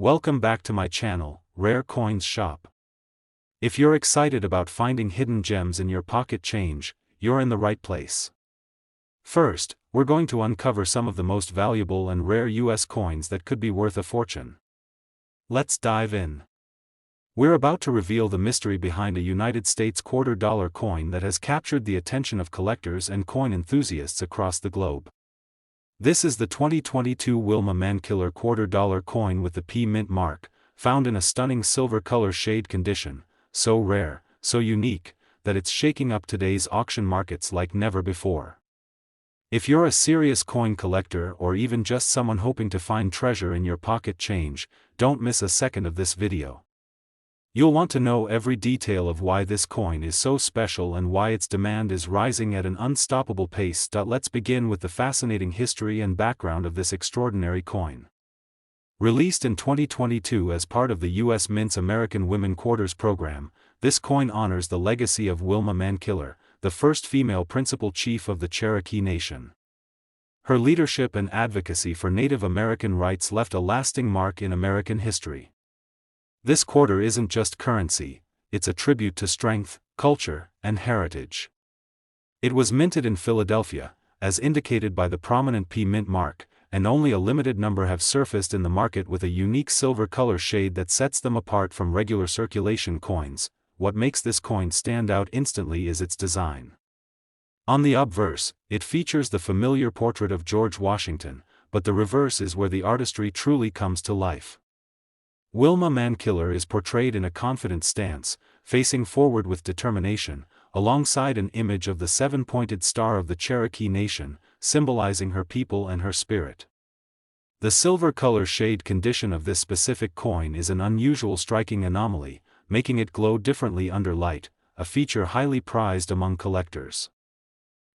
Welcome back to my channel, Rare Coins Shop. If you're excited about finding hidden gems in your pocket change, you're in the right place. First, we're going to uncover some of the most valuable and rare US coins that could be worth a fortune. Let's dive in. We're about to reveal the mystery behind a United States $2 coin that has captured the attention of collectors and coin enthusiasts across the globe. This is the 2022 Wilma Mankiller $2 coin with the P Mint mark, found in a stunning silver color shade condition, so rare, so unique, that it's shaking up today's auction markets like never before. If you're a serious coin collector or even just someone hoping to find treasure in your pocket change, don't miss a second of this video. You'll want to know every detail of why this coin is so special and why its demand is rising at an unstoppable pace. Let's begin with the fascinating history and background of this extraordinary coin. Released in 2022 as part of the U.S. Mint's American Women Quarters program, this coin honors the legacy of Wilma Mankiller, the first female principal chief of the Cherokee Nation. Her leadership and advocacy for Native American rights left a lasting mark in American history. This quarter isn't just currency, it's a tribute to strength, culture, and heritage. It was minted in Philadelphia, as indicated by the prominent P Mint mark, and only a limited number have surfaced in the market with a unique silver color shade that sets them apart from regular circulation coins. What makes this coin stand out instantly is its design. On the obverse, it features the familiar portrait of George Washington, but the reverse is where the artistry truly comes to life. Wilma Mankiller is portrayed in a confident stance, facing forward with determination, alongside an image of the seven-pointed star of the Cherokee Nation, symbolizing her people and her spirit. The silver color shade condition of this specific coin is an unusual striking anomaly, making it glow differently under light, a feature highly prized among collectors.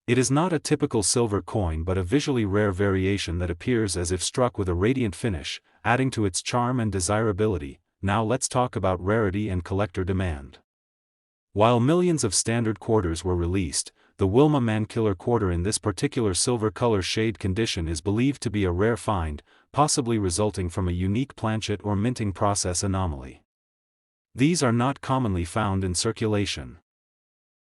It is not a typical silver coin but a visually rare variation that appears as if struck with a radiant finish, adding to its charm and desirability. Now let's talk about rarity and collector demand. While millions of standard quarters were released, the Wilma Mankiller quarter in this particular silver color shade condition is believed to be a rare find, possibly resulting from a unique planchet or minting process anomaly. These are not commonly found in circulation.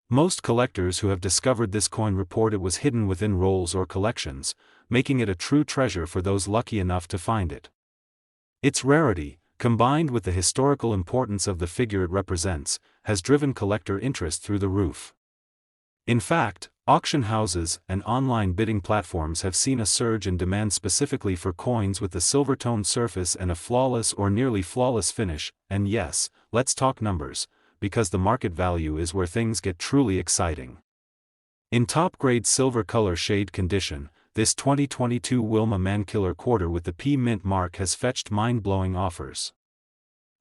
Most collectors who have discovered this coin report it was hidden within rolls or collections, making it a true treasure for those lucky enough to find it. Its rarity, combined with the historical importance of the figure it represents, has driven collector interest through the roof. In fact, auction houses and online bidding platforms have seen a surge in demand specifically for coins with a silver-toned surface and a flawless or nearly flawless finish. And yes, let's talk numbers, because the market value is where things get truly exciting. In top-grade silver color shade condition, this 2022 Wilma Mankiller quarter with the P Mint mark has fetched mind-blowing offers.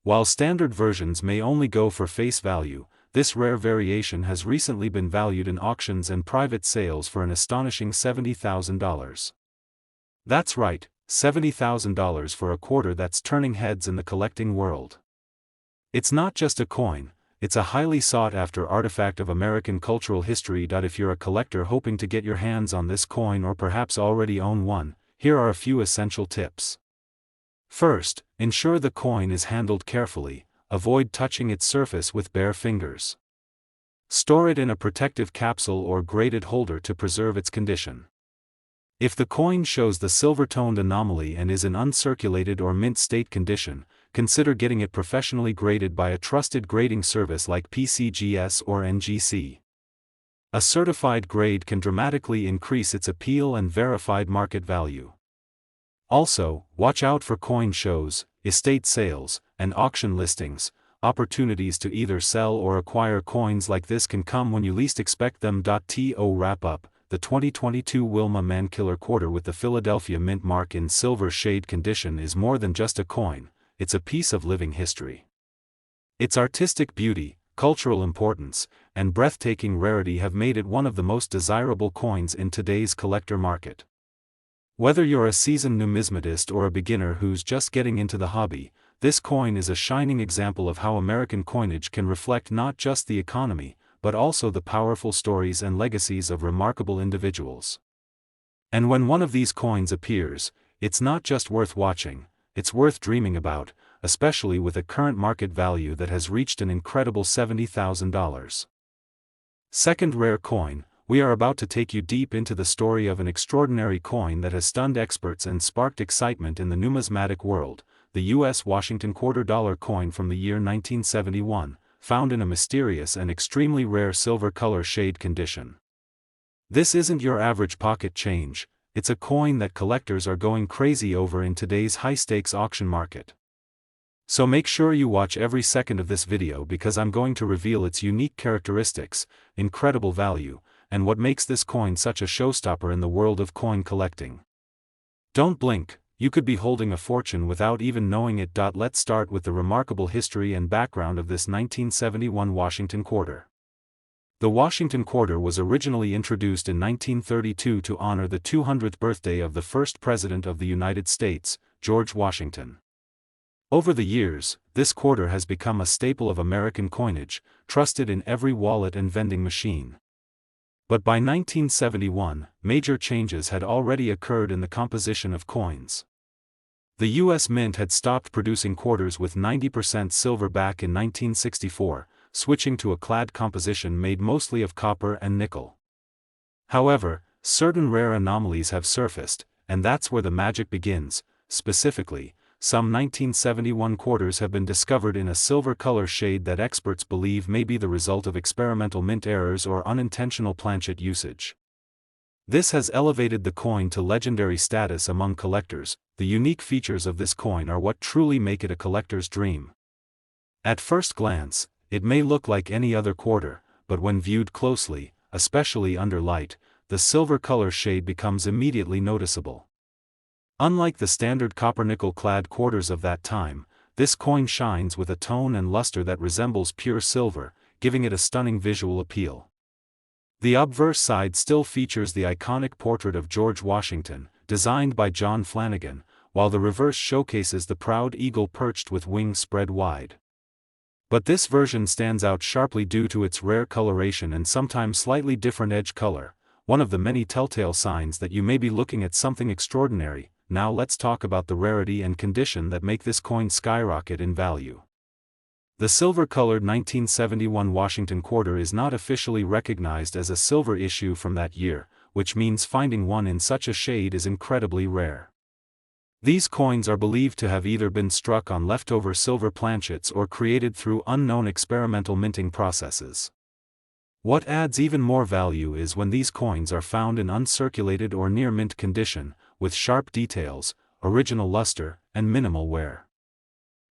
While standard versions may only go for face value, this rare variation has recently been valued in auctions and private sales for an astonishing $70,000. That's right, $70,000 for a quarter that's turning heads in the collecting world. It's not just a coin, it's a highly sought-after artifact of American cultural history. If you're a collector hoping to get your hands on this coin or perhaps already own one, here are a few essential tips. First, ensure the coin is handled carefully, avoid touching its surface with bare fingers. Store it in a protective capsule or graded holder to preserve its condition. If the coin shows the silver-toned anomaly and is in uncirculated or mint state condition, consider getting it professionally graded by a trusted grading service like PCGS or NGC. A certified grade can dramatically increase its appeal and verified market value. Also, watch out for coin shows, estate sales, and auction listings. Opportunities to either sell or acquire coins like this can come when you least expect them. To wrap up, the 2022 Wilma Mankiller quarter with the Philadelphia Mint mark in silver shade condition is more than just a coin, it's a piece of living history. Its artistic beauty, cultural importance, and breathtaking rarity have made it one of the most desirable coins in today's collector market. Whether you're a seasoned numismatist or a beginner who's just getting into the hobby, this coin is a shining example of how American coinage can reflect not just the economy, but also the powerful stories and legacies of remarkable individuals. And when one of these coins appears, it's not just worth watching, it's worth dreaming about, especially with a current market value that has reached an incredible $70,000. Second rare coin, we are about to take you deep into the story of an extraordinary coin that has stunned experts and sparked excitement in the numismatic world, the U.S. Washington $quarter coin from the year 1971, found in a mysterious and extremely rare silver color shade condition. This isn't your average pocket change, it's a coin that collectors are going crazy over in today's high-stakes auction market. So make sure you watch every second of this video because I'm going to reveal its unique characteristics, incredible value, and what makes this coin such a showstopper in the world of coin collecting. Don't blink, you could be holding a fortune without even knowing it. Let's start with the remarkable history and background of this 1971 Washington quarter. The Washington quarter was originally introduced in 1932 to honor the 200th birthday of the first President of the United States, George Washington. Over the years, this quarter has become a staple of American coinage, trusted in every wallet and vending machine. But by 1971, major changes had already occurred in the composition of coins. The U.S. Mint had stopped producing quarters with 90% silver back in 1964, switching to a clad composition made mostly of copper and nickel. However, certain rare anomalies have surfaced, and that's where the magic begins. Specifically, some 1971 quarters have been discovered in a silver color shade that experts believe may be the result of experimental mint errors or unintentional planchet usage. This has elevated the coin to legendary status among collectors. The unique features of this coin are what truly make it a collector's dream. At first glance, it may look like any other quarter, but when viewed closely, especially under light, the silver color shade becomes immediately noticeable. Unlike the standard copper-nickel clad quarters of that time, this coin shines with a tone and luster that resembles pure silver, giving it a stunning visual appeal. The obverse side still features the iconic portrait of George Washington, designed by John Flanagan, while the reverse showcases the proud eagle perched with wings spread wide. But this version stands out sharply due to its rare coloration and sometimes slightly different edge color, one of the many telltale signs that you may be looking at something extraordinary. Now let's talk about the rarity and condition that make this coin skyrocket in value. The silver-colored 1971 Washington quarter is not officially recognized as a silver issue from that year, which means finding one in such a shade is incredibly rare. These coins are believed to have either been struck on leftover silver planchets or created through unknown experimental minting processes. What adds even more value is when these coins are found in uncirculated or near mint condition, with sharp details, original luster, and minimal wear.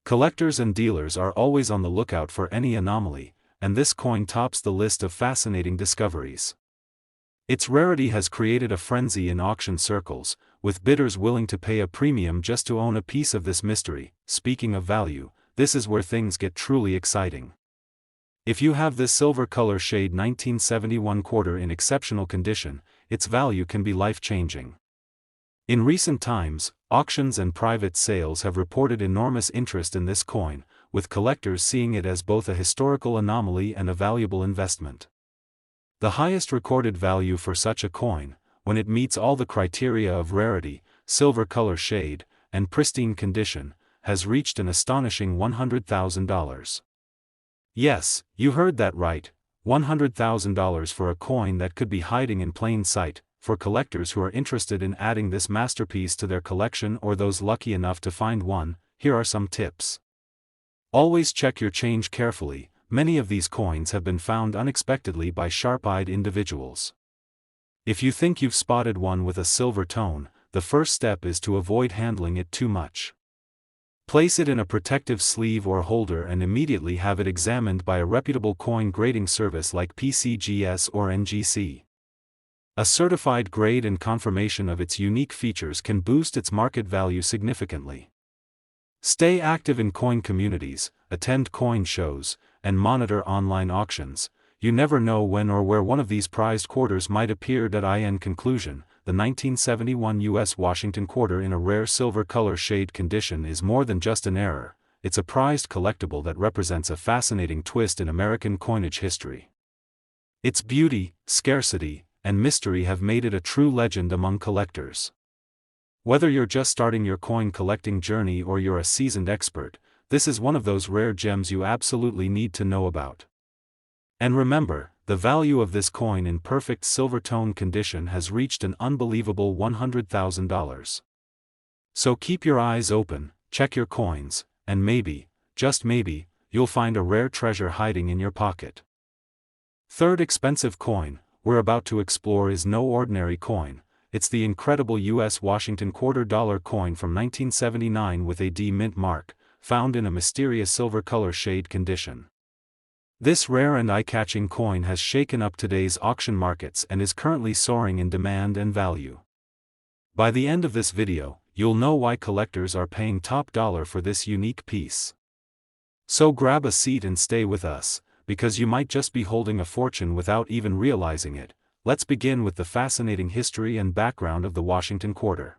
Collectors and dealers are always on the lookout for any anomaly, and this coin tops the list of fascinating discoveries. Its rarity has created a frenzy in auction circles, with bidders willing to pay a premium just to own a piece of this mystery. Speaking of value, this is where things get truly exciting. If you have this silver color shade 1971 quarter in exceptional condition, its value can be life-changing. In recent times, auctions and private sales have reported enormous interest in this coin, with collectors seeing it as both a historical anomaly and a valuable investment. The highest recorded value for such a coin, when it meets all the criteria of rarity, silver color shade, and pristine condition, has reached an astonishing $100,000. Yes, you heard that right, $100,000 for a coin that could be hiding in plain sight. For collectors who are interested in adding this masterpiece to their collection or those lucky enough to find one, here are some tips. Always check your change carefully. Many of these coins have been found unexpectedly by sharp-eyed individuals. If you think you've spotted one with a silver tone, the first step is to avoid handling it too much. Place it in a protective sleeve or holder and immediately have it examined by a reputable coin grading service like PCGS or NGC. A certified grade and confirmation of its unique features can boost its market value significantly. Stay active in coin communities, attend coin shows, and monitor online auctions. You never know when or where one of these prized quarters might appear. In conclusion, the 1971 U.S. Washington quarter in a rare silver color shade condition is more than just an error, it's a prized collectible that represents a fascinating twist in American coinage history. Its beauty, scarcity, and mystery have made it a true legend among collectors. Whether you're just starting your coin collecting journey or you're a seasoned expert, this is one of those rare gems you absolutely need to know about. And remember, the value of this coin in perfect silver tone condition has reached an unbelievable $100,000. So keep your eyes open, check your coins, and maybe, just maybe, you'll find a rare treasure hiding in your pocket. Third expensive coin we're about to explore is no ordinary coin. It's the incredible U.S. Washington $quarter coin from 1979 with a D mint mark, found in a mysterious silver color shade condition. This rare and eye-catching coin has shaken up today's auction markets and is currently soaring in demand and value. By the end of this video, you'll know why collectors are paying top dollar for this unique piece. So grab a seat and stay with us, because you might just be holding a fortune without even realizing it. Let's begin with the fascinating history and background of the Washington quarter.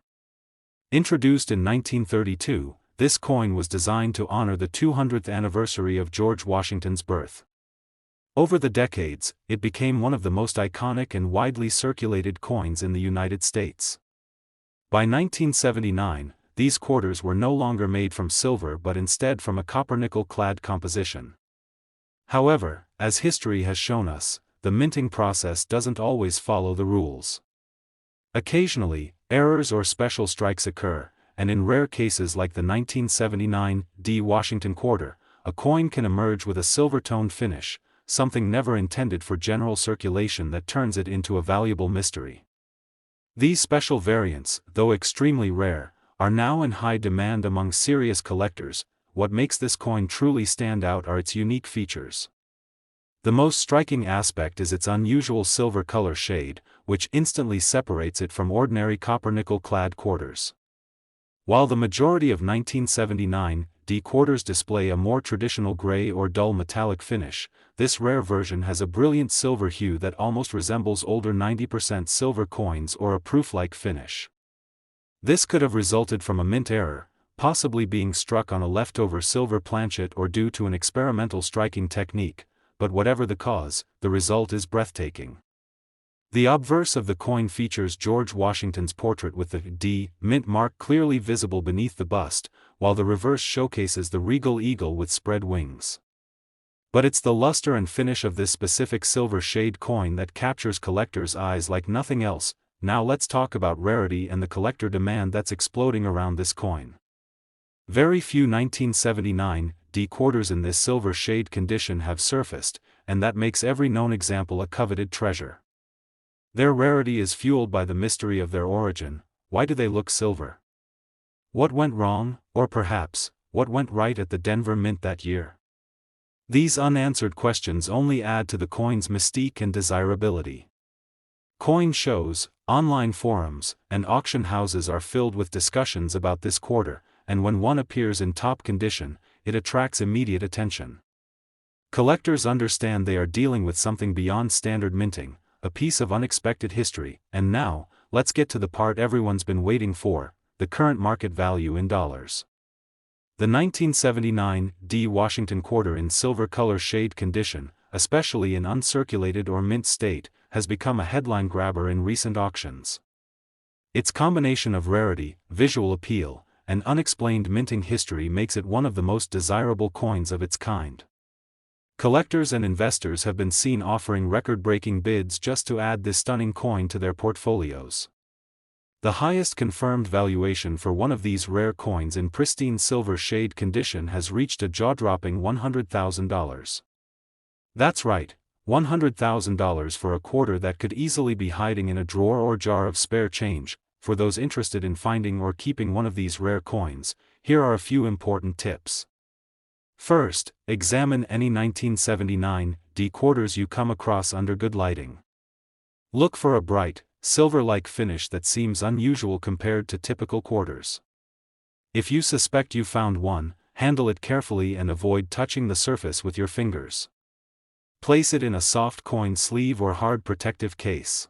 Introduced in 1932, this coin was designed to honor the 200th anniversary of George Washington's birth. Over the decades, it became one of the most iconic and widely circulated coins in the United States. By 1979, these quarters were no longer made from silver but instead from a copper-nickel-clad composition. However, as history has shown us, the minting process doesn't always follow the rules. Occasionally, errors or special strikes occur, and in rare cases like the 1979 D Washington quarter, a coin can emerge with a silver-toned finish, something never intended for general circulation that turns it into a valuable mystery. These special variants, though extremely rare, are now in high demand among serious collectors. What makes this coin truly stand out are its unique features. The most striking aspect is its unusual silver color shade, which instantly separates it from ordinary copper-nickel-clad quarters. While the majority of 1979 D quarters display a more traditional gray or dull metallic finish, this rare version has a brilliant silver hue that almost resembles older 90% silver coins or a proof-like finish. This could have resulted from a mint error, possibly being struck on a leftover silver planchet or due to an experimental striking technique, but whatever the cause, the result is breathtaking. The obverse of the coin features George Washington's portrait with the D mint mark clearly visible beneath the bust, while the reverse showcases the regal eagle with spread wings. But it's the luster and finish of this specific silver shade coin that captures collectors' eyes like nothing else. Now let's talk about rarity and the collector demand that's exploding around this coin. Very few 1979 D quarters in this silver shade condition have surfaced, and that makes every known example a coveted treasure. Their rarity is fueled by the mystery of their origin. Why do they look silver? What went wrong, or perhaps, what went right at the Denver Mint that year? These unanswered questions only add to the coin's mystique and desirability. Coin shows, online forums, and auction houses are filled with discussions about this quarter, and when one appears in top condition, it attracts immediate attention. Collectors understand they are dealing with something beyond standard minting, a piece of unexpected history. And now, let's get to the part everyone's been waiting for, the current market value in dollars. The 1979 D Washington quarter in silver color shade condition, especially in uncirculated or mint state, has become a headline grabber in recent auctions. Its combination of rarity, visual appeal, and unexplained minting history makes it one of the most desirable coins of its kind. Collectors and investors have been seen offering record-breaking bids just to add this stunning coin to their portfolios. The highest confirmed valuation for one of these rare coins in pristine silver shade condition has reached a jaw-dropping $100,000. That's right, $100,000 for a quarter that could easily be hiding in a drawer or jar of spare change. For those interested in finding or keeping one of these rare coins, here are a few important tips. First, examine any 1979 D quarters you come across under good lighting. Look for a bright, silver-like finish that seems unusual compared to typical quarters. If you suspect you found one, handle it carefully and avoid touching the surface with your fingers. Place it in a soft coin sleeve or hard protective case.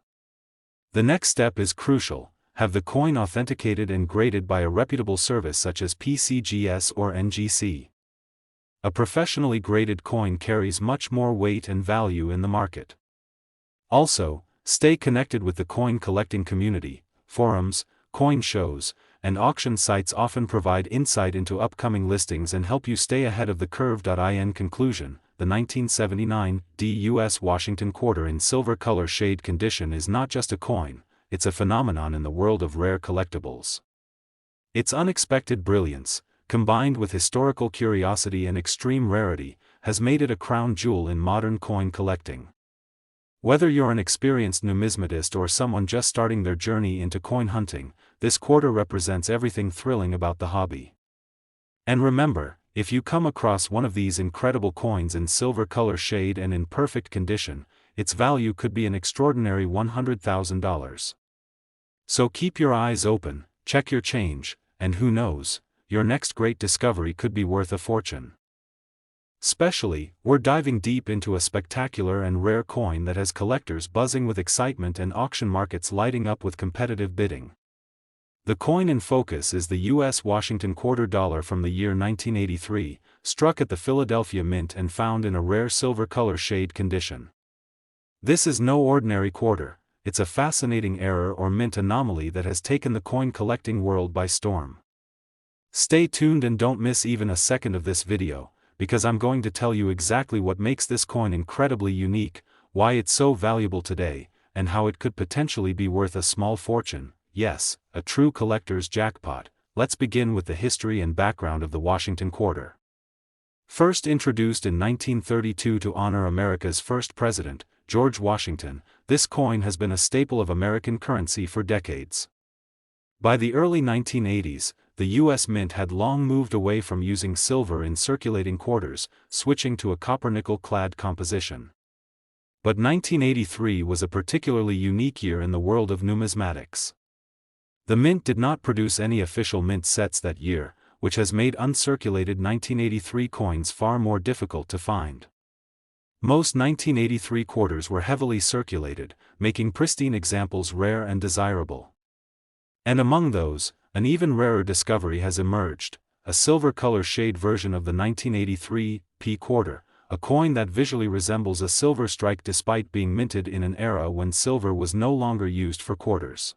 The next step is crucial. Have the coin authenticated and graded by a reputable service such as PCGS or NGC. A professionally graded coin carries much more weight and value in the market. Also, stay connected with the coin collecting community, forums, coin shows, and auction sites often provide insight into upcoming listings and help you stay ahead of the curve. In conclusion, the 1979 U.S. Washington quarter in silver color shade condition is not just a coin, it's a phenomenon in the world of rare collectibles. Its unexpected brilliance, combined with historical curiosity and extreme rarity, has made it a crown jewel in modern coin collecting. Whether you're an experienced numismatist or someone just starting their journey into coin hunting, this quarter represents everything thrilling about the hobby. And remember, if you come across one of these incredible coins in silver color shade and in perfect condition, its value could be an extraordinary $100,000. So keep your eyes open, check your change, and who knows, your next great discovery could be worth a fortune. Especially, we're diving deep into a spectacular and rare coin that has collectors buzzing with excitement and auction markets lighting up with competitive bidding. The coin in focus is the U.S. Washington quarter dollar from the year 1983, struck at the Philadelphia Mint and found in a rare silver color shade condition. This is no ordinary quarter, it's a fascinating error or mint anomaly that has taken the coin collecting world by storm. Stay tuned and don't miss even a second of this video, because I'm going to tell you exactly what makes this coin incredibly unique, why it's so valuable today, and how it could potentially be worth a small fortune. Yes, a true collector's jackpot. Let's begin with the history and background of the Washington quarter. First introduced in 1932 to honor America's first president, George Washington, this coin has been a staple of American currency for decades. By the early 1980s, the U.S. Mint had long moved away from using silver in circulating quarters, switching to a copper-nickel-clad composition. But 1983 was a particularly unique year in the world of numismatics. The Mint did not produce any official mint sets that year, which has made uncirculated 1983 coins far more difficult to find. Most 1983 quarters were heavily circulated, making pristine examples rare and desirable. And among those, an even rarer discovery has emerged, a silver color shade version of the 1983 P quarter, a coin that visually resembles a silver strike despite being minted in an era when silver was no longer used for quarters.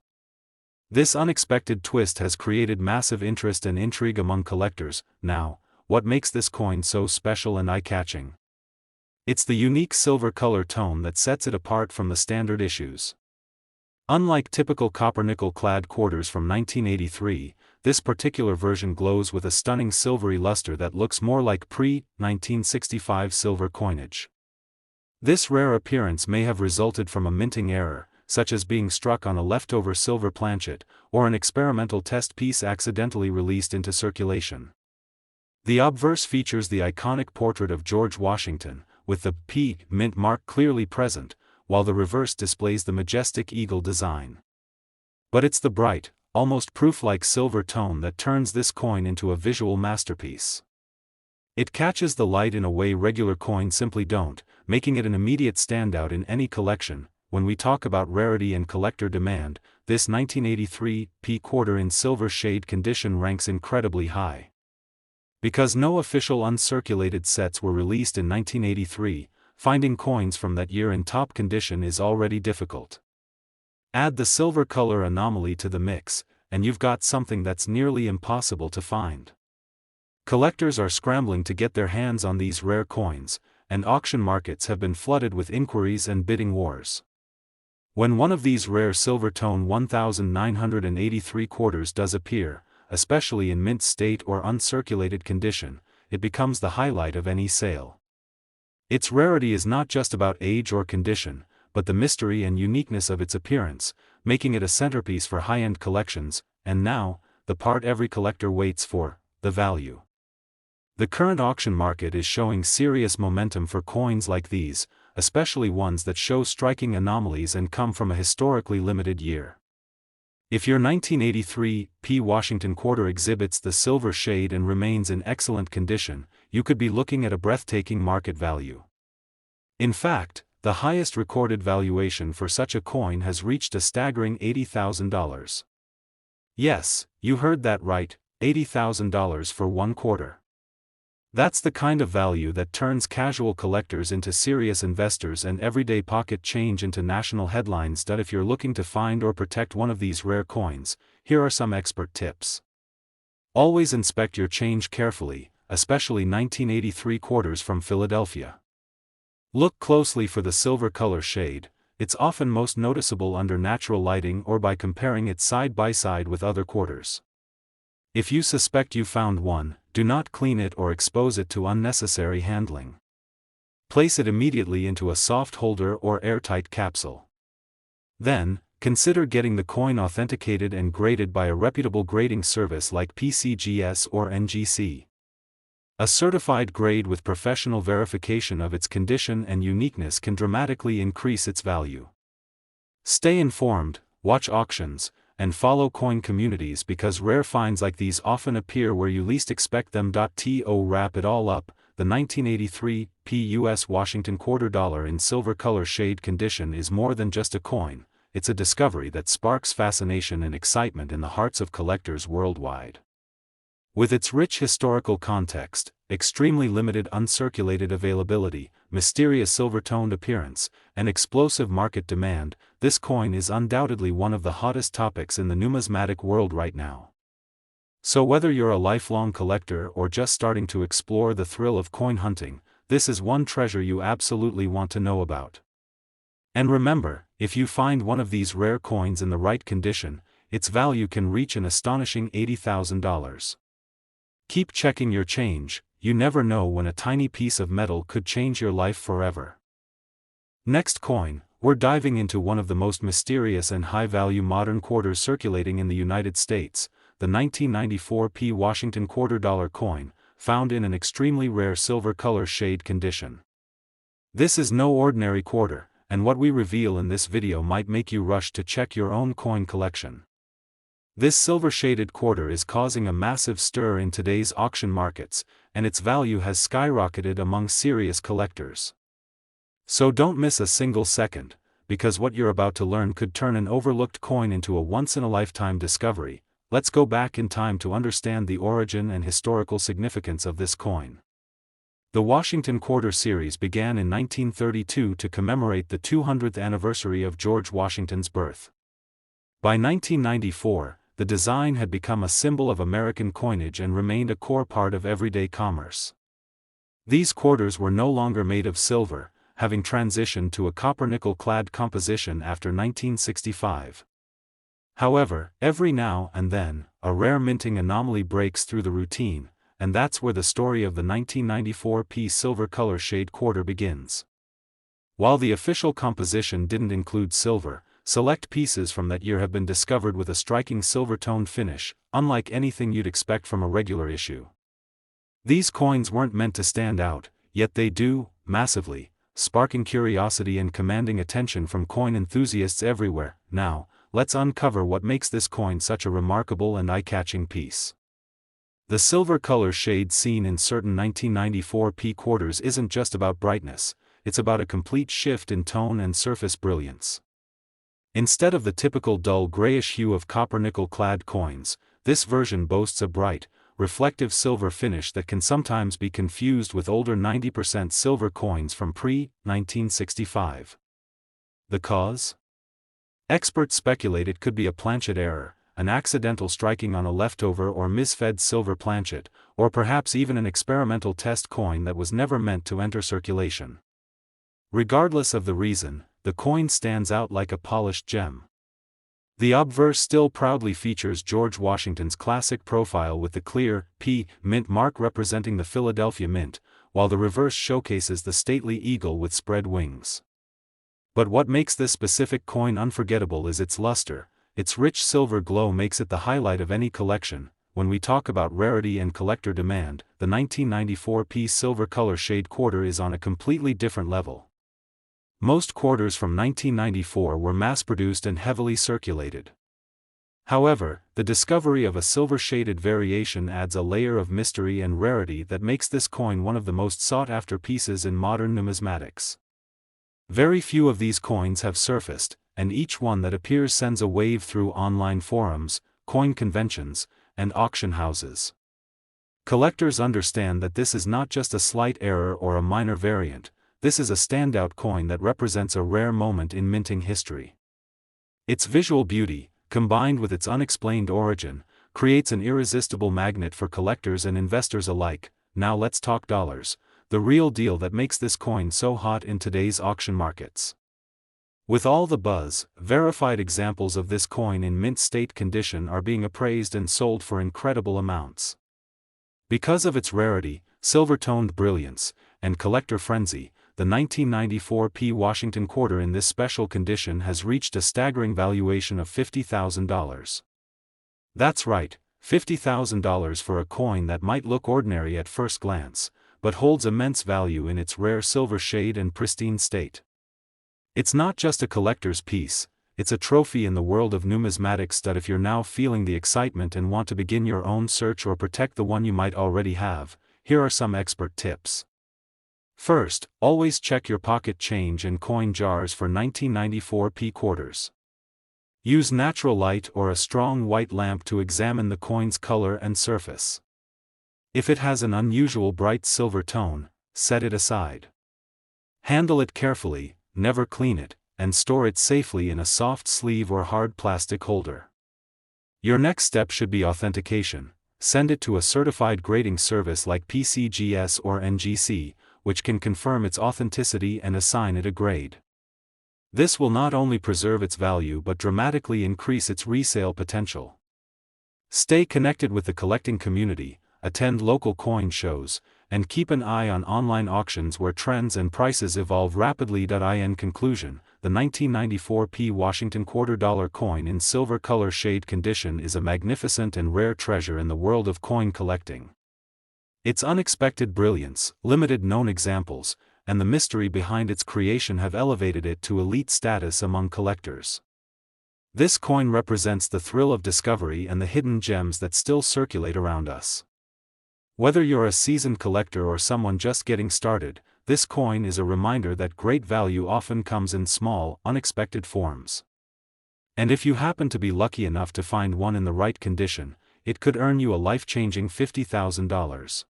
This unexpected twist has created massive interest and intrigue among collectors. Now, what makes this coin so special and eye-catching? It's the unique silver color tone that sets it apart from the standard issues. Unlike typical copper-nickel-clad quarters from 1983, this particular version glows with a stunning silvery luster that looks more like pre-1965 silver coinage. This rare appearance may have resulted from a minting error, such as being struck on a leftover silver planchet, or an experimental test piece accidentally released into circulation. The obverse features the iconic portrait of George Washington, with the P mint mark clearly present, while the reverse displays the majestic eagle design. But it's the bright, almost proof-like silver tone that turns this coin into a visual masterpiece. It catches the light in a way regular coins simply don't, making it an immediate standout in any collection. When we talk about rarity and collector demand, this 1983 P quarter in silver shade condition ranks incredibly high. Because no official uncirculated sets were released in 1983, finding coins from that year in top condition is already difficult. Add the silver color anomaly to the mix, and you've got something that's nearly impossible to find. Collectors are scrambling to get their hands on these rare coins, and auction markets have been flooded with inquiries and bidding wars. When one of these rare silver tone 1983 quarters does appear, especially in mint state or uncirculated condition, it becomes the highlight of any sale. Its rarity is not just about age or condition, but the mystery and uniqueness of its appearance, making it a centerpiece for high-end collections. And now, the part every collector waits for, the value. The current auction market is showing serious momentum for coins like these, especially ones that show striking anomalies and come from a historically limited year. If your 1983 P Washington quarter exhibits the silver shade and remains in excellent condition, you could be looking at a breathtaking market value. In fact, the highest recorded valuation for such a coin has reached a staggering $80,000. Yes, you heard that right, $80,000 for one quarter. That's the kind of value that turns casual collectors into serious investors and everyday pocket change into national headlines. If you're looking to find or protect one of these rare coins, here are some expert tips. Always inspect your change carefully, especially 1983 quarters from Philadelphia. Look closely for the silver color shade. It's often most noticeable under natural lighting or by comparing it side by side with other quarters. If you suspect you found one, do not clean it or expose it to unnecessary handling. Place it immediately into a soft holder or airtight capsule. Then, consider getting the coin authenticated and graded by a reputable grading service like PCGS or NGC. A certified grade with professional verification of its condition and uniqueness can dramatically increase its value. Stay informed, watch auctions, and follow coin communities because rare finds like these often appear where you least expect them. To wrap it all up, the 1983 US Washington quarter dollar in silver color shade condition is more than just a coin, it's a discovery that sparks fascination and excitement in the hearts of collectors worldwide. With its rich historical context, extremely limited uncirculated availability, mysterious silver-toned appearance, and explosive market demand, this coin is undoubtedly one of the hottest topics in the numismatic world right now. So whether you're a lifelong collector or just starting to explore the thrill of coin hunting, this is one treasure you absolutely want to know about. And remember, if you find one of these rare coins in the right condition, its value can reach an astonishing $80,000. Keep checking your change, you never know when a tiny piece of metal could change your life forever. Next coin, we're diving into one of the most mysterious and high-value modern quarters circulating in the United States, the 1994 Washington quarter dollar coin, found in an extremely rare silver color shade condition. This is no ordinary quarter, and what we reveal in this video might make you rush to check your own coin collection. This silver-shaded quarter is causing a massive stir in today's auction markets, and its value has skyrocketed among serious collectors. So don't miss a single second, because what you're about to learn could turn an overlooked coin into a once-in-a-lifetime discovery. Let's go back in time to understand the origin and historical significance of this coin. The Washington Quarter series began in 1932 to commemorate the 200th anniversary of George Washington's birth. By 1994, the design had become a symbol of American coinage and remained a core part of everyday commerce. These quarters were no longer made of silver, having transitioned to a copper-nickel-clad composition after 1965. However, every now and then, a rare minting anomaly breaks through the routine, and that's where the story of the 1994 silver color shade quarter begins. While the official composition didn't include silver, select pieces from that year have been discovered with a striking silver-toned finish, unlike anything you'd expect from a regular issue. These coins weren't meant to stand out, yet they do, massively, sparking curiosity and commanding attention from coin enthusiasts everywhere. Now, let's uncover what makes this coin such a remarkable and eye-catching piece. The silver color shade seen in certain 1994 quarters isn't just about brightness, it's about a complete shift in tone and surface brilliance. Instead of the typical dull grayish hue of copper-nickel-clad coins, this version boasts a bright, reflective silver finish that can sometimes be confused with older 90% silver coins from pre-1965. The cause? Experts speculate it could be a planchet error, an accidental striking on a leftover or misfed silver planchet, or perhaps even an experimental test coin that was never meant to enter circulation. Regardless of the reason, the coin stands out like a polished gem. The obverse still proudly features George Washington's classic profile with the clear P mint mark representing the Philadelphia Mint, while the reverse showcases the stately eagle with spread wings. But what makes this specific coin unforgettable is its luster. Its rich silver glow makes it the highlight of any collection. When we talk about rarity and collector demand, the 1994 silver color shade quarter is on a completely different level. Most quarters from 1994 were mass-produced and heavily circulated. However, the discovery of a silver-shaded variation adds a layer of mystery and rarity that makes this coin one of the most sought-after pieces in modern numismatics. Very few of these coins have surfaced, and each one that appears sends a wave through online forums, coin conventions, and auction houses. Collectors understand that this is not just a slight error or a minor variant, this is a standout coin that represents a rare moment in minting history. Its visual beauty, combined with its unexplained origin, creates an irresistible magnet for collectors and investors alike. Now let's talk dollars, the real deal that makes this coin so hot in today's auction markets. With all the buzz, verified examples of this coin in mint state condition are being appraised and sold for incredible amounts. Because of its rarity, silver-toned brilliance, and collector frenzy, the 1994 P Washington quarter in this special condition has reached a staggering valuation of $50,000. That's right, $50,000 for a coin that might look ordinary at first glance, but holds immense value in its rare silver shade and pristine state. It's not just a collector's piece, it's a trophy in the world of numismatics that if you're now feeling the excitement and want to begin your own search or protect the one you might already have, here are some expert tips. First, always check your pocket change and coin jars for 1994 P quarters. Use natural light or a strong white lamp to examine the coin's color and surface. If it has an unusual bright silver tone, set it aside. Handle it carefully, never clean it, and store it safely in a soft sleeve or hard plastic holder. Your next step should be authentication. Send it to a certified grading service like PCGS or NGC, which can confirm its authenticity and assign it a grade. This will not only preserve its value but dramatically increase its resale potential. Stay connected with the collecting community, attend local coin shows, and keep an eye on online auctions where trends and prices evolve rapidly. In conclusion, the 1994 P Washington $quarter coin in silver color shade condition is a magnificent and rare treasure in the world of coin collecting. Its unexpected brilliance, limited known examples, and the mystery behind its creation have elevated it to elite status among collectors. This coin represents the thrill of discovery and the hidden gems that still circulate around us. Whether you're a seasoned collector or someone just getting started, this coin is a reminder that great value often comes in small, unexpected forms. And if you happen to be lucky enough to find one in the right condition, it could earn you a life-changing $50,000.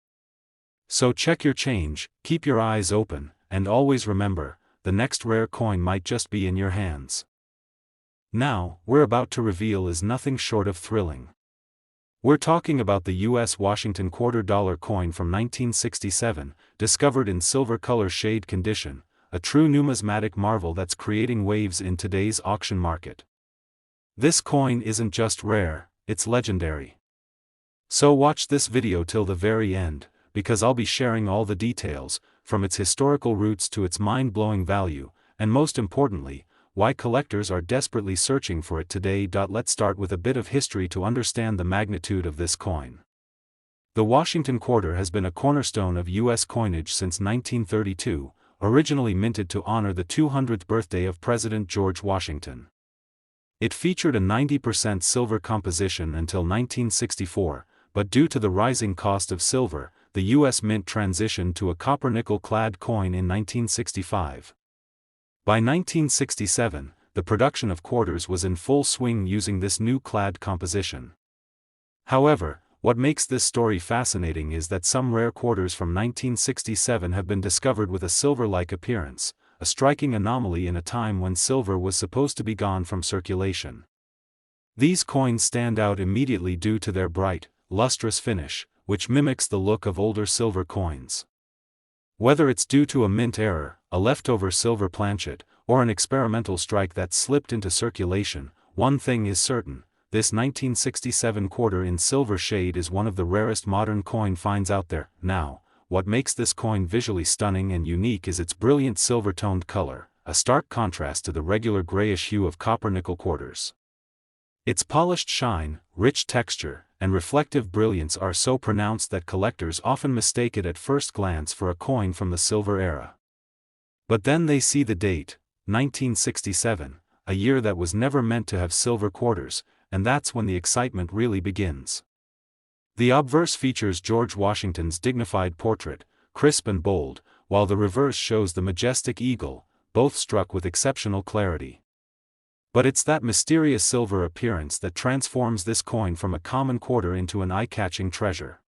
So check your change, keep your eyes open, and always remember, the next rare coin might just be in your hands. Now, we're about to reveal is nothing short of thrilling. We're talking about the U.S. Washington $quarter coin from 1967, discovered in silver color shade condition, a true numismatic marvel that's creating waves in today's auction market. This coin isn't just rare, it's legendary. So watch this video till the very end, because I'll be sharing all the details, from its historical roots to its mind-blowing value, and most importantly, why collectors are desperately searching for it today. Let's start with a bit of history to understand the magnitude of this coin. The Washington quarter has been a cornerstone of U.S. coinage since 1932, originally minted to honor the 200th birthday of President George Washington. It featured a 90% silver composition until 1964, but due to the rising cost of silver, the U.S. Mint transitioned to a copper-nickel-clad coin in 1965. By 1967, the production of quarters was in full swing using this new clad composition. However, what makes this story fascinating is that some rare quarters from 1967 have been discovered with a silver-like appearance, a striking anomaly in a time when silver was supposed to be gone from circulation. These coins stand out immediately due to their bright, lustrous finish, which mimics the look of older silver coins. Whether it's due to a mint error, a leftover silver planchet, or an experimental strike that slipped into circulation, one thing is certain: this 1967 quarter in silver shade is one of the rarest modern coin finds out there. Now, what makes this coin visually stunning and unique is its brilliant silver-toned color, a stark contrast to the regular grayish hue of copper-nickel quarters. Its polished shine, rich texture, and reflective brilliance are so pronounced that collectors often mistake it at first glance for a coin from the silver era. But then they see the date, 1967, a year that was never meant to have silver quarters, and that's when the excitement really begins. The obverse features George Washington's dignified portrait, crisp and bold, while the reverse shows the majestic eagle, both struck with exceptional clarity. But it's that mysterious silver appearance that transforms this coin from a common quarter into an eye-catching treasure.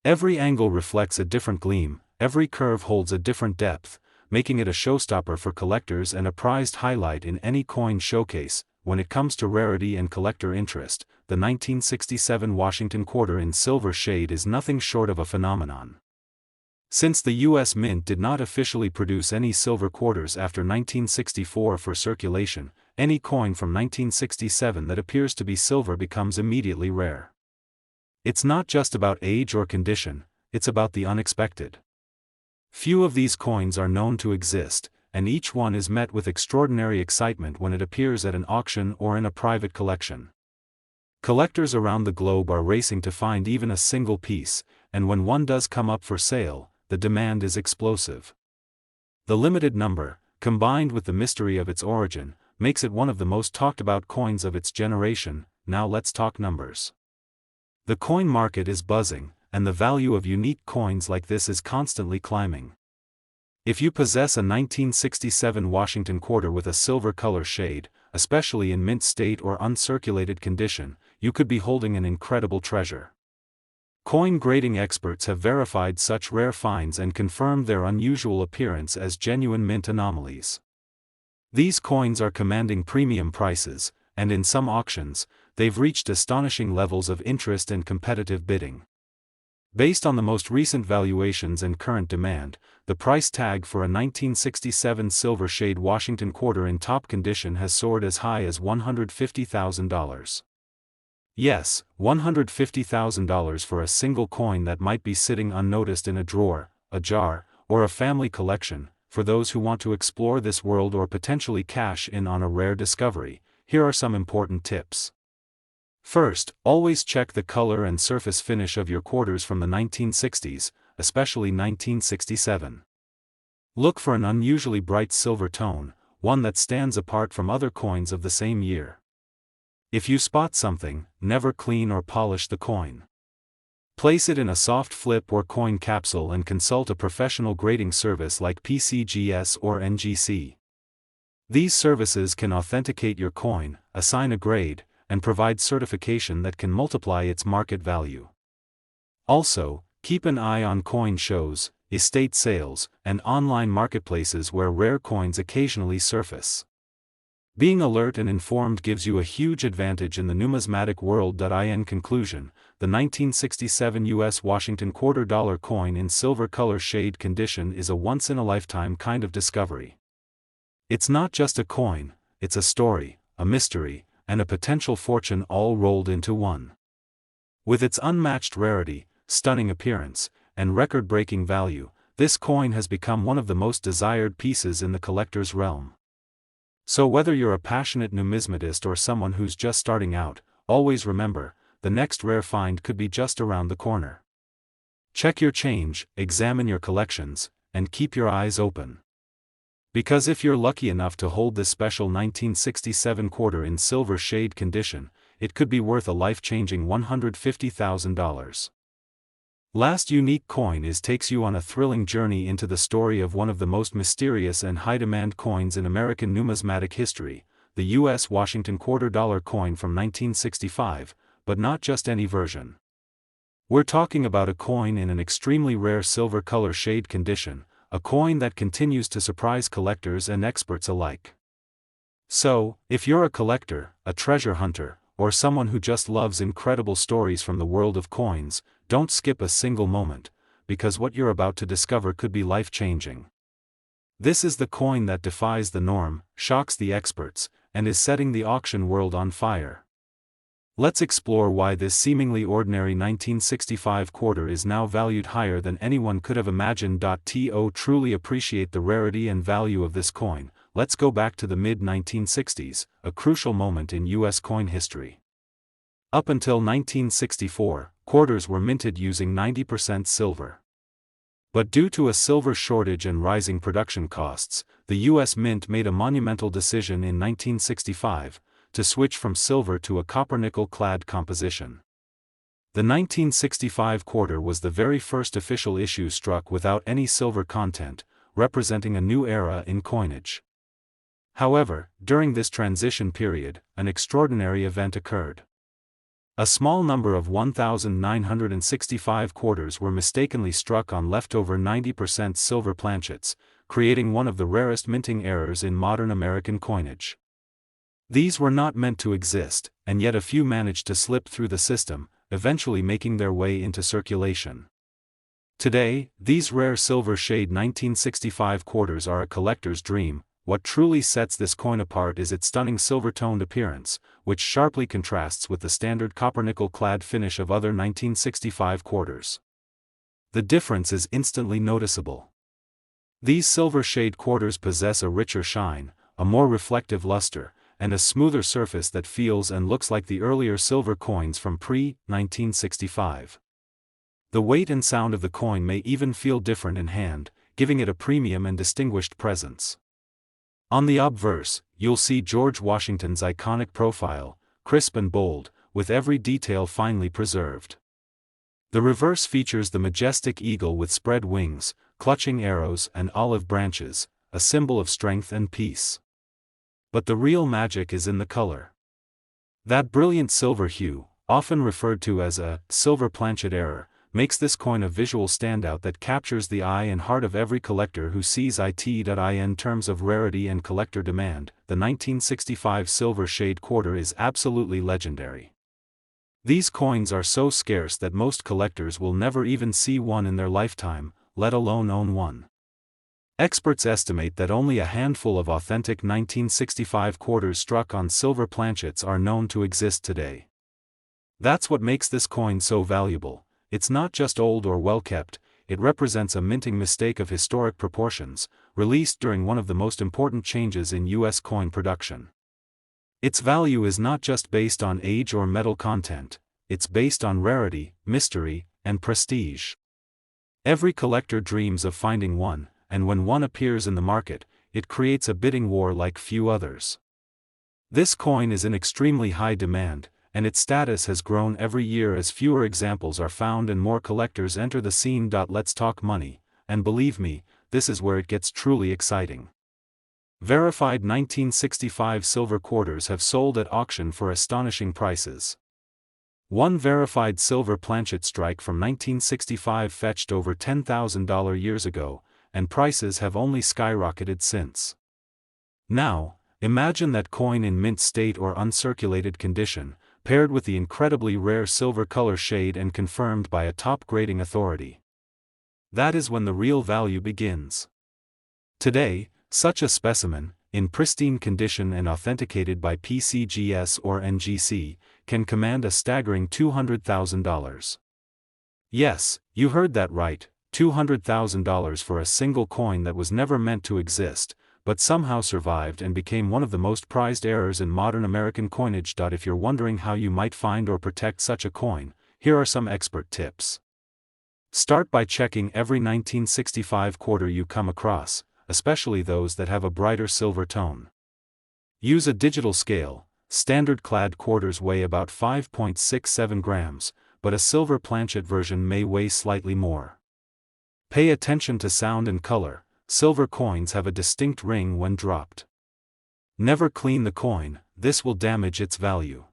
Every angle reflects a different gleam, every curve holds a different depth, making it a showstopper for collectors and a prized highlight in any coin showcase. When it comes to rarity and collector interest, the 1967 Washington quarter in silver shade is nothing short of a phenomenon. Since the U.S. Mint did not officially produce any silver quarters after 1964 for circulation, any coin from 1967 that appears to be silver becomes immediately rare. It's not just about age or condition, it's about the unexpected. Few of these coins are known to exist, and each one is met with extraordinary excitement when it appears at an auction or in a private collection. Collectors around the globe are racing to find even a single piece, and when one does come up for sale, the demand is explosive. The limited number, combined with the mystery of its origin, makes it one of the most talked about coins of its generation. Now let's talk numbers. The coin market is buzzing, and the value of unique coins like this is constantly climbing. If you possess a 1967 Washington quarter with a silver color shade, especially in mint state or uncirculated condition, you could be holding an incredible treasure. Coin grading experts have verified such rare finds and confirmed their unusual appearance as genuine mint anomalies. These coins are commanding premium prices, and in some auctions, they've reached astonishing levels of interest and competitive bidding. Based on the most recent valuations and current demand, the price tag for a 1967 silver shade Washington quarter in top condition has soared as high as $150,000. Yes, $150,000 for a single coin that might be sitting unnoticed in a drawer, a jar, or a family collection. For those who want to explore this world or potentially cash in on a rare discovery, here are some important tips. First, always check the color and surface finish of your quarters from the 1960s, especially 1967. Look for an unusually bright silver tone, one that stands apart from other coins of the same year. If you spot something, never clean or polish the coin. Place it in a soft flip or coin capsule and consult a professional grading service like PCGS or NGC. These services can authenticate your coin, assign a grade, and provide certification that can multiply its market value. Also, keep an eye on coin shows, estate sales, and online marketplaces where rare coins occasionally surface. Being alert and informed gives you a huge advantage in the numismatic world. In conclusion, the 1967 U.S. Washington quarter dollar coin in silver color shade condition is a once-in-a-lifetime kind of discovery. It's not just a coin, it's a story, a mystery, and a potential fortune all rolled into one. With its unmatched rarity, stunning appearance, and record-breaking value, this coin has become one of the most desired pieces in the collector's realm. So whether you're a passionate numismatist or someone who's just starting out, always remember, the next rare find could be just around the corner. Check your change, examine your collections, and keep your eyes open. Because if you're lucky enough to hold this special 1967 quarter in silver shade condition, it could be worth a life-changing $150,000. Last unique coin takes you on a thrilling journey into the story of one of the most mysterious and high-demand coins in American numismatic history, the U.S. Washington quarter dollar coin from 1965, but not just any version. We're talking about a coin in an extremely rare silver color shade condition, a coin that continues to surprise collectors and experts alike. So, if you're a collector, a treasure hunter, or someone who just loves incredible stories from the world of coins, don't skip a single moment, because what you're about to discover could be life-changing. This is the coin that defies the norm, shocks the experts, and is setting the auction world on fire. Let's explore why this seemingly ordinary 1965 quarter is now valued higher than anyone could have imagined. To truly appreciate the rarity and value of this coin, let's go back to the mid-1960s, a crucial moment in U.S. coin history. Up until 1964, quarters were minted using 90% silver. But due to a silver shortage and rising production costs, the U.S. Mint made a monumental decision in 1965, to switch from silver to a copper-nickel-clad composition. The 1965 quarter was the very first official issue struck without any silver content, representing a new era in coinage. However, during this transition period, an extraordinary event occurred. A small number of 1,965 quarters were mistakenly struck on leftover 90% silver planchets, creating one of the rarest minting errors in modern American coinage. These were not meant to exist, and yet a few managed to slip through the system, eventually making their way into circulation. Today, these rare silver shade 1965 quarters are a collector's dream. What truly sets this coin apart is its stunning silver-toned appearance, which sharply contrasts with the standard copper-nickel-clad finish of other 1965 quarters. The difference is instantly noticeable. These silver shade quarters possess a richer shine, a more reflective luster, and a smoother surface that feels and looks like the earlier silver coins from pre-1965. The weight and sound of the coin may even feel different in hand, giving it a premium and distinguished presence. On the obverse, you'll see George Washington's iconic profile, crisp and bold, with every detail finely preserved. The reverse features the majestic eagle with spread wings, clutching arrows and olive branches, a symbol of strength and peace. But the real magic is in the color. That brilliant silver hue, often referred to as a silver planchet error, makes this coin a visual standout that captures the eye and heart of every collector who sees it. In terms of rarity and collector demand, the 1965 silver shade quarter is absolutely legendary. These coins are so scarce that most collectors will never even see one in their lifetime, let alone own one. Experts estimate that only a handful of authentic 1965 quarters struck on silver planchets are known to exist today. That's what makes this coin so valuable. It's not just old or well-kept, it represents a minting mistake of historic proportions, released during one of the most important changes in U.S. coin production. Its value is not just based on age or metal content, it's based on rarity, mystery, and prestige. Every collector dreams of finding one, and when one appears in the market, it creates a bidding war like few others. This coin is in extremely high demand, and its status has grown every year as fewer examples are found and more collectors enter the scene. Let's talk money, and believe me, this is where it gets truly exciting. Verified 1965 silver quarters have sold at auction for astonishing prices. One verified silver planchet strike from 1965 fetched over $10,000 years ago, and prices have only skyrocketed since. Now, imagine that coin in mint state or uncirculated condition, paired with the incredibly rare silver color shade and confirmed by a top grading authority. That is when the real value begins. Today, such a specimen, in pristine condition and authenticated by PCGS or NGC, can command a staggering $200,000. Yes, you heard that right, $200,000 for a single coin that was never meant to exist, but somehow survived and became one of the most prized errors in modern American coinage. If you're wondering how you might find or protect such a coin, here are some expert tips. Start by checking every 1965 quarter you come across, especially those that have a brighter silver tone. Use a digital scale. Standard clad quarters weigh about 5.67 grams, but a silver planchet version may weigh slightly more. Pay attention to sound and color. Silver coins have a distinct ring when dropped. Never clean the coin, this will damage its value.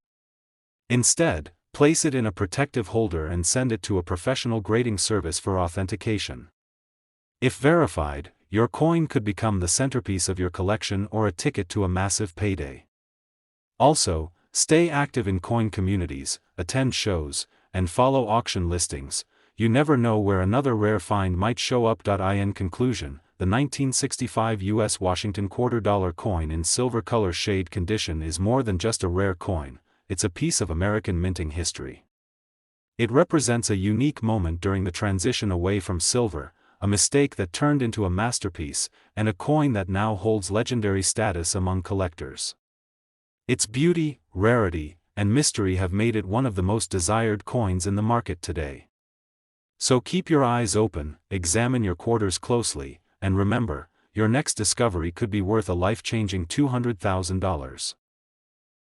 Instead, place it in a protective holder and send it to a professional grading service for authentication. If verified, your coin could become the centerpiece of your collection or a ticket to a massive payday. Also, stay active in coin communities, attend shows, and follow auction listings. You never know where another rare find might show up. In conclusion, the 1965 U.S. Washington $quarter coin in silver color shade condition is more than just a rare coin, it's a piece of American minting history. It represents a unique moment during the transition away from silver, a mistake that turned into a masterpiece, and a coin that now holds legendary status among collectors. Its beauty, rarity, and mystery have made it one of the most desired coins in the market today. So keep your eyes open, examine your quarters closely, and remember, your next discovery could be worth a life-changing $200,000.